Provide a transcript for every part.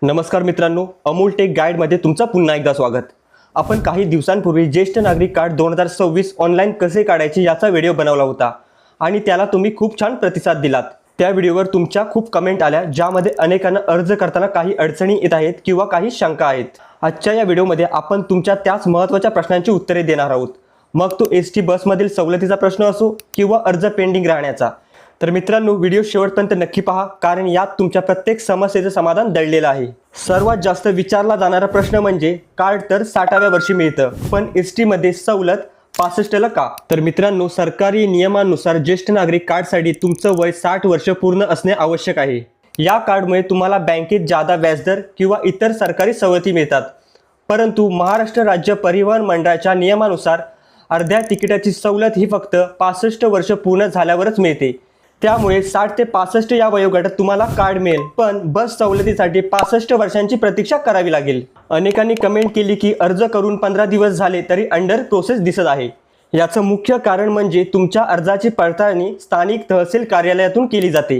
नमस्कार मित्रांनो, अमूल टेक गाईडमध्ये तुमचं पुन्हा एकदा स्वागत। आपण काही दिवसांपूर्वी ज्येष्ठ नागरिक कार्ड 2026 ऑनलाईन कसे काढायचे याचा व्हिडिओ बनवला होता आणि त्याला तुम्ही खूप छान प्रतिसाद दिलात। त्या व्हिडिओवर तुमच्या खूप कमेंट आल्या, ज्यामध्ये अनेकांना अर्ज करताना काही अडचणी येत आहेत किंवा काही शंका आहेत। आजच्या या व्हिडिओमध्ये आपण तुमच्या त्याच महत्त्वाच्या प्रश्नांची उत्तरे देणार आहोत, मग तो एसटी बसमधील सवलतीचा प्रश्न असो किंवा अर्ज पेंडिंग राहण्याचा। तर मित्रांनो, व्हिडिओ शेवटपर्यंत नक्की पहा, कारण यात तुमच्या प्रत्येक समस्येचं समाधान दडलेलं आहे। सर्वात जास्त विचारला जाणारा प्रश्न म्हणजे कार्ड तर 60व्या वर्षी मिळतं, पण एसटी मध्ये सवलत 65ला का? तर मित्रांनो, सरकारी नियमानुसार ज्येष्ठ नागरिक कार्डसाठी तुमचं वय 60 वर्ष पूर्ण असणे आवश्यक आहे। या कार्डमुळे तुम्हाला बँकेत जादा व्याजदर किंवा इतर सरकारी सवलती मिळतात, परंतु महाराष्ट्र राज्य परिवहन मंडळाच्या नियमानुसार अर्ध्या तिकिटाची सवलत ही फक्त 65 वर्ष पूर्ण झाल्यावरच मिळते। त्यामुळे 60 ते 65 या वयोगटात तुम्हाला कार्ड मिळेल, पण बस सवलतीसाठी 65 वर्षांची प्रतीक्षा करावी लागेल। अनेकांनी कमेंट केली की अर्ज करून 15 दिवस झाले तरी अंडर प्रोसेस दिसत आहे। याचं मुख्य कारण म्हणजे तुमच्या अर्जाची पडताळणी स्थानिक तहसील कार्यालयातून केली जाते।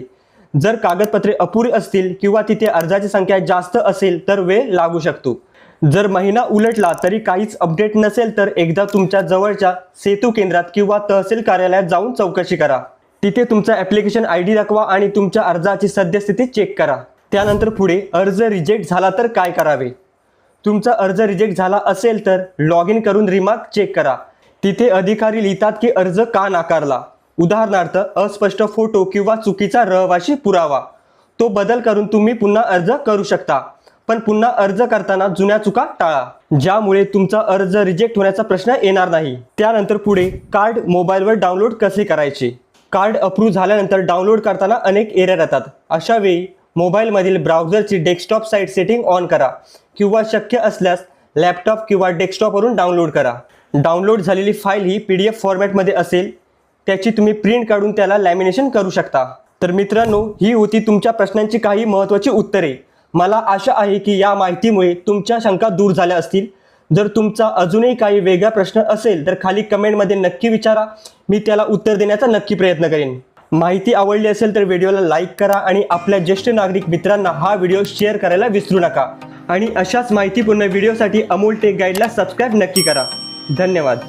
जर कागदपत्रे अपुरी असतील किंवा तिथे अर्जाची संख्या जास्त असेल तर वेळ लागू शकतो। जर महिना उलटला तरी काहीच अपडेट नसेल तर एकदा तुमच्या जवळच्या सेतू केंद्रात किंवा तहसील कार्यालयात जाऊन चौकशी करा। तिथे तुमचा ॲप्लिकेशन ID दाखवा आणि तुमच्या अर्जाची सद्यस्थिती चेक करा। त्यानंतर पुढे अर्ज रिजेक्ट झाला तर काय करावे? तुमचा अर्ज रिजेक्ट झाला असेल तर लॉग इन करून रिमार्क चेक करा। तिथे अधिकारी लिहितात की अर्ज का नाकारला। उदाहरणार्थ, अस्पष्ट फोटो किंवा चुकीचा रहिवासी पुरावा। तो बदल करून तुम्ही पुन्हा अर्ज करू शकता, पण पुन्हा अर्ज करताना जुन्या चुका टाळा, ज्यामुळे तुमचा अर्ज रिजेक्ट होण्याचा प्रश्न येणार नाही। त्यानंतर पुढे कार्ड मोबाईलवर डाउनलोड कसे करायचे? कार्ड अप्रूव्ह झाल्यानंतर डाउनलोड करताना अनेक एरर येतात। अशा वेळी मोबाईलमधील ब्राउझरची डेस्कटॉप साईट सेटिंग ऑन करा किंवा शक्य असल्यास लॅपटॉप किंवा डेस्कटॉपवरून डाउनलोड करा। डाउनलोड झालेली फाईल ही PDF फॉर्मॅटमध्ये असेल, त्याची तुम्ही प्रिंट काढून त्याला लॅमिनेशन करू शकता। तर मित्रांनो, ही होती तुमच्या प्रश्नांची काही महत्त्वाची उत्तरे। मला आशा आहे की या माहितीमुळे तुमच्या शंका दूर झाल्या असतील। जर तुमचा अजूनही काही वेगळा प्रश्न असेल तर खाली कमेंटमध्ये नक्की विचारा, मी त्याला उत्तर देण्याचा नक्की प्रयत्न करेन। माहिती आवडली असेल तर व्हिडिओला लाईक करा आणि आपल्या ज्येष्ठ नागरिक मित्रांना हा व्हिडिओ शेअर करायला विसरू नका। आणि अशाच माहितीपूर्ण व्हिडिओसाठी अमूल टेक गाईडला सबस्क्राईब नक्की करा। धन्यवाद।